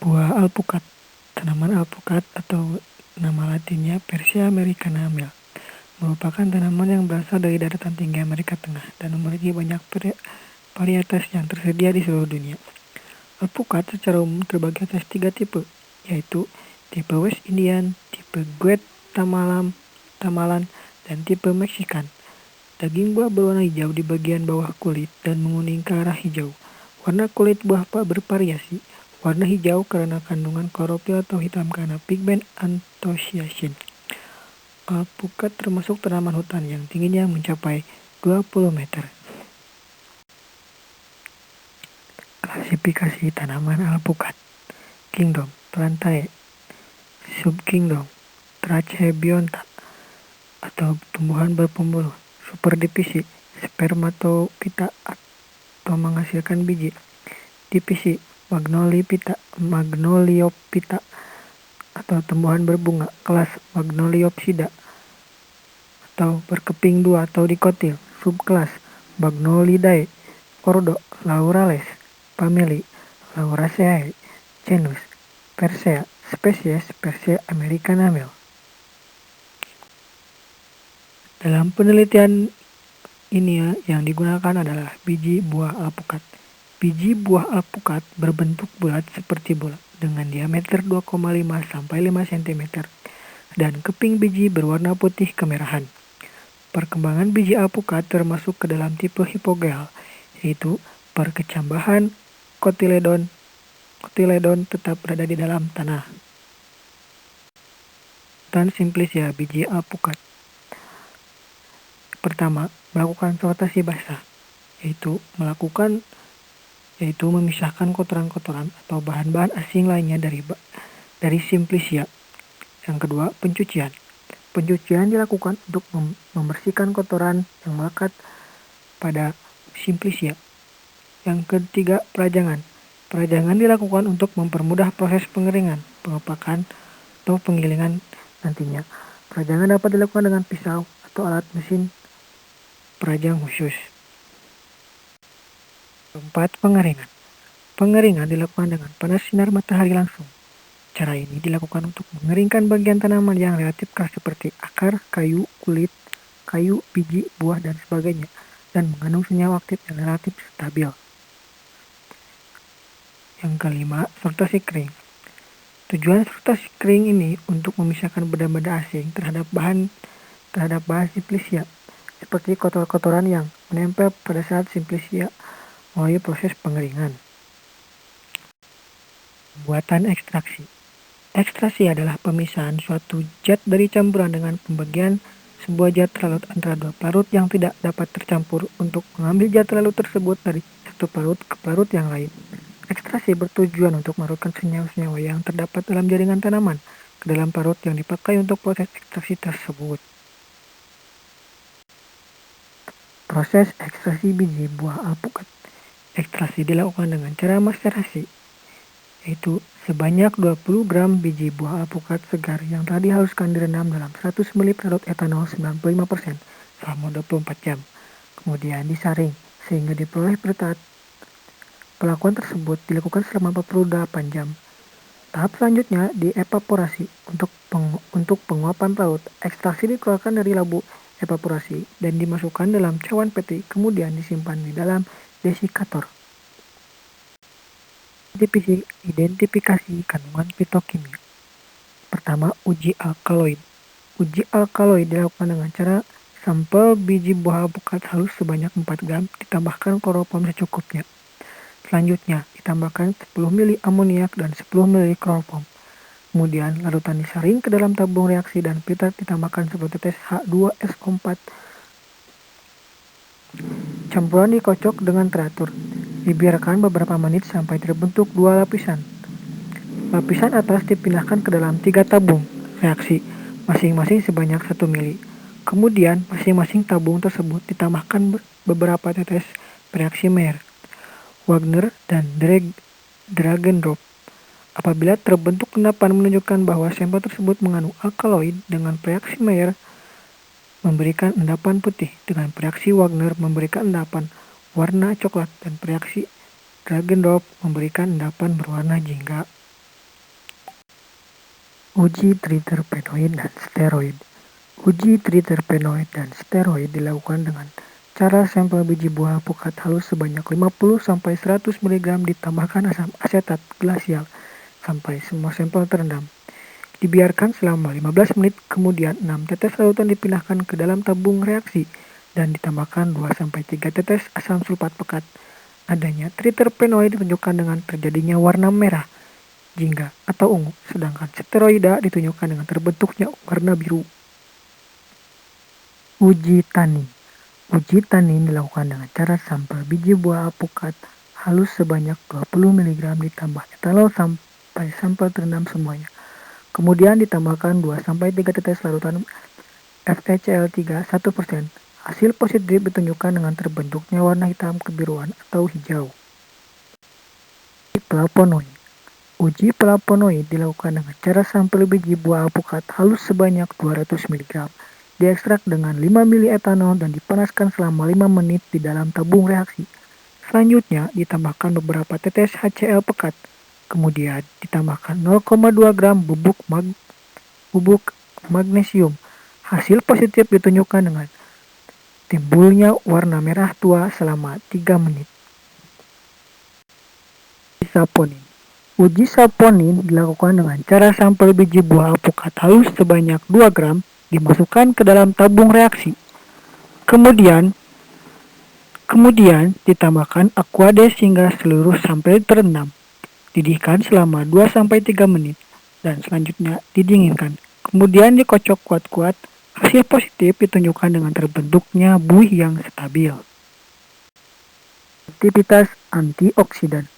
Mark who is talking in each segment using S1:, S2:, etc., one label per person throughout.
S1: Buah alpukat. Tanaman alpukat atau nama latinnya Persea americana Mel merupakan tanaman yang berasal dari daratan tinggi Amerika Tengah dan memiliki banyak varietas yang tersedia di seluruh dunia. Alpukat secara umum terbagi atas 3 tipe, yaitu tipe West Indian, tipe Guatemalan, dan tipe Meksikan. Daging buah berwarna hijau di bagian bawah kulit dan menguning ke arah hijau. Warna kulit buah bervariasi. Warna hijau karena kandungan klorofil atau hitam karena pigmen antosianin. Alpukat termasuk tanaman hutan yang tingginya mencapai 20 meter. Klasifikasi tanaman alpukat. Kingdom, Plantae. Subkingdom, Trachebionta atau tumbuhan berpembuluh. Superdivisi, Spermatophyta atau menghasilkan biji. Divisi, Magnoliophyta atau tumbuhan berbunga. Kelas, Magnoliopsida atau berkeping dua atau dikotil. Subkelas, Magnolidae. Ordo, Laurales. Famili, Lauraceae. Genus, Persea. Spesies, Persea americana Mel. Dalam penelitian ini yang digunakan adalah biji buah alpukat. Biji buah alpukat berbentuk bulat seperti bola dengan diameter 2,5 sampai 5 cm dan keping biji berwarna putih kemerahan. Perkembangan biji alpukat termasuk ke dalam tipe hipogeal, yaitu perkecambahan kotiledon tetap berada di dalam tanah. Dan simplisia biji alpukat. Pertama, melakukan sortasi basah, yaitu memisahkan kotoran-kotoran atau bahan-bahan asing lainnya dari simplisia. Yang kedua, pencucian. Pencucian dilakukan untuk membersihkan kotoran yang melekat pada simplisia. Yang ketiga, perajangan. Perajangan dilakukan untuk mempermudah proses pengeringan, pengepakan, atau penggilingan nantinya. Perajangan dapat dilakukan dengan pisau atau alat mesin perajang khusus. Keempat, pengeringan. Pengeringan dilakukan dengan panas sinar matahari langsung. Cara ini dilakukan untuk mengeringkan bagian tanaman yang relatif keras seperti akar, kayu, kulit, kayu, biji, buah, dan sebagainya, dan mengandung senyawa aktif yang relatif stabil. Yang kelima, sortasi kering. Tujuan sortasi kering ini untuk memisahkan benda-benda asing terhadap bahan simplisia, seperti kotoran-kotoran yang menempel pada saat simplisia melalui proses pengeringan. Pembuatan ekstraksi. Ekstraksi adalah pemisahan suatu zat dari campuran dengan pembagian sebuah zat larut antara dua pelarut yang tidak dapat tercampur untuk mengambil zat larut tersebut dari satu pelarut ke pelarut yang lain. Ekstraksi bertujuan untuk melarutkan senyawa-senyawa yang terdapat dalam jaringan tanaman ke dalam pelarut yang dipakai untuk proses ekstraksi tersebut. Proses ekstraksi biji buah alpukat. Ekstraksi dilakukan dengan cara masterasi, yaitu sebanyak 20 gram biji buah alpukat segar yang telah dihaluskan direndam dalam 100 ml pelarut etanol 95% selama 24 jam. Kemudian disaring sehingga diperoleh bertat. Pelakuan tersebut dilakukan selama 48 jam. Tahap selanjutnya dievaporasi untuk penguapan pelarut. Ekstraksi dikeluarkan dari labu evaporasi dan dimasukkan dalam cawan peti, kemudian disimpan di dalam desikator. Identifikasi kandungan fitokimia. Pertama, uji alkaloid. Uji alkaloid dilakukan dengan cara sampel biji buah alpukat halus sebanyak 4 gram ditambahkan kloroform secukupnya. Selanjutnya, ditambahkan 10 ml amoniak dan 10 ml kloroform. Kemudian, larutan disaring ke dalam tabung reaksi dan filter ditambahkan 1 tetes H2SO4. Campuran dikocok dengan teratur. Dibiarkan beberapa menit sampai terbentuk 2 lapisan. Lapisan atas dipindahkan ke dalam 3 tabung reaksi, masing-masing sebanyak 1 ml. Kemudian, masing-masing tabung tersebut ditambahkan beberapa tetes reaksi Mayer, Wagner, dan Dragendorf. Apabila terbentuk endapan menunjukkan bahwa sampel tersebut mengandung alkaloid, dengan reaksi Mayer memberikan endapan putih, dengan reaksi Wagner memberikan endapan warna coklat, dan reaksi Dragendorf memberikan endapan berwarna jingga. Uji triterpenoid dan steroid. Uji triterpenoid dan steroid dilakukan dengan cara sampel biji buah alpukat halus sebanyak 50-100 mg ditambahkan asam asetat glasial sampai semua sampel terendam. Dibiarkan selama 15 menit, kemudian 6 tetes larutan dipindahkan ke dalam tabung reaksi dan ditambahkan 2-3 tetes asam sulfat pekat. Adanya triterpenoid ditunjukkan dengan terjadinya warna merah, jingga atau ungu, sedangkan steroida ditunjukkan dengan terbentuknya warna biru. Uji tanin. Uji tanin dilakukan dengan cara sampel biji buah alpukat halus sebanyak 20 mg ditambah etanol sampai sampel terendam semuanya. Kemudian ditambahkan 2-3 tetes larutan FeCl3 1%. Hasil positif ditunjukkan dengan terbentuknya warna hitam kebiruan atau hijau. Flavonoid. Uji flavonoid dilakukan dengan cara sampel biji buah alpukat halus sebanyak 200 mg. Diekstrak dengan 5 ml etanol dan dipanaskan selama 5 menit di dalam tabung reaksi. Selanjutnya ditambahkan beberapa tetes HCl pekat. Kemudian ditambahkan 0,2 gram bubuk magnesium. Hasil positif ditunjukkan dengan timbulnya warna merah tua selama 3 menit. Saponin. Uji saponin dilakukan dengan cara sampel biji buah alpukat halus sebanyak 2 gram dimasukkan ke dalam tabung reaksi. Kemudian ditambahkan aquades hingga seluruh sampel terendam. Didihkan selama 2-3 menit dan selanjutnya didinginkan. Kemudian dikocok kuat-kuat. Hasil positif ditunjukkan dengan terbentuknya buih yang stabil. Aktivitas antioksidan.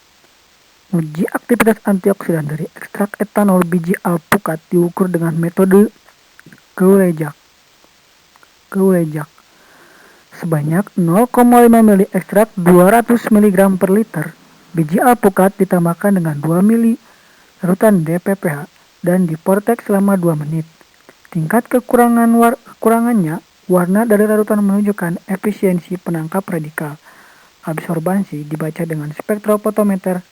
S1: Uji aktivitas antioksidan dari ekstrak etanol biji alpukat diukur dengan metode Goelejak. Sebanyak 0,5 ml ekstrak 200 mg per liter. Biji alpukat ditambahkan dengan 2 ml larutan DPPH dan diportek selama 2 menit. Tingkat kekurangannya, warna dari larutan menunjukkan efisiensi penangkap radikal. Absorbansi dibaca dengan spektrofotometer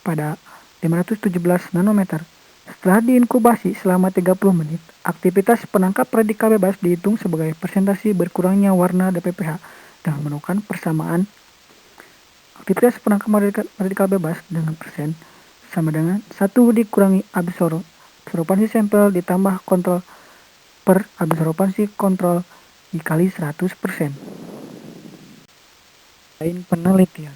S1: pada 517 nanometer. Setelah diinkubasi selama 30 menit, aktivitas penangkap radikal bebas dihitung sebagai persentase berkurangnya warna DPPH dengan menemukan persamaan aktivitas penangkap radikal bebas dengan persen sama dengan 1 dikurangi absorbansi sampel ditambah kontrol per absorbansi kontrol dikali 100%. Penelitian.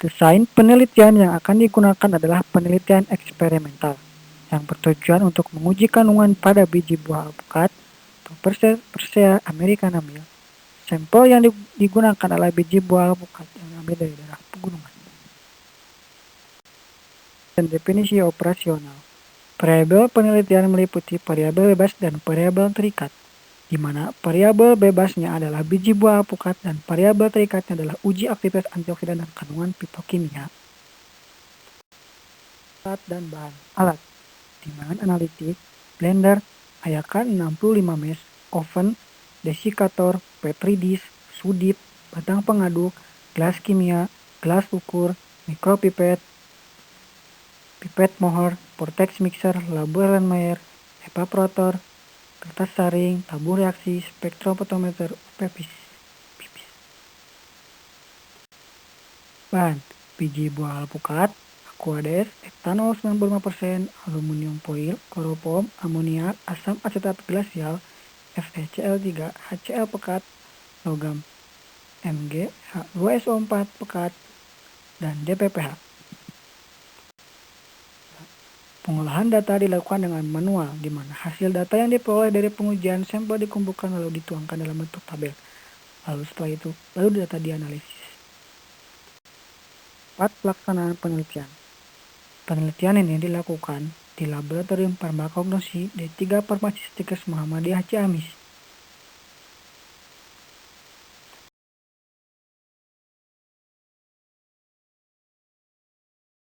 S1: Desain penelitian yang akan digunakan adalah penelitian eksperimental yang bertujuan untuk menguji kandungan pada biji buah alpukat atau Persea americana mill. Sampel yang digunakan adalah biji buah alpukat yang diambil dari daerah pegunungan. Dan definisi operasional. Variabel penelitian meliputi variabel bebas dan variabel terikat, di mana variabel bebasnya adalah biji buah alpukat dan variabel terikatnya adalah uji aktivitas antioksidan dan kandungan fitokimia. Alat dan bahan. Alat: timbangan analitik, blender, ayakan 65 mesh, oven, desikator, petri dish, sudip, batang pengaduk, gelas kimia, gelas ukur, mikropipet, pipet mohr, vortex mixer, labu Erlenmeyer, evaporator, kertas saring, tabung reaksi, spektrofotometer, pipis. Bahan: biji buah alpukat, aquades, etanol 95%, aluminium foil, kloroform, amoniak, asam asetat glasial, FeCl3, HCl pekat, logam Mg, H2SO4 pekat, dan DPPH. Pengolahan data dilakukan dengan manual, di mana hasil data yang diperoleh dari pengujian sampel dikumpulkan lalu dituangkan dalam bentuk tabel. Lalu setelah itu, data dianalisis. Pelaksanaan penelitian. Penelitian ini dilakukan di Laboratorium Farmakognosi D3 Farmasistikes Muhammadiyah Ciamis.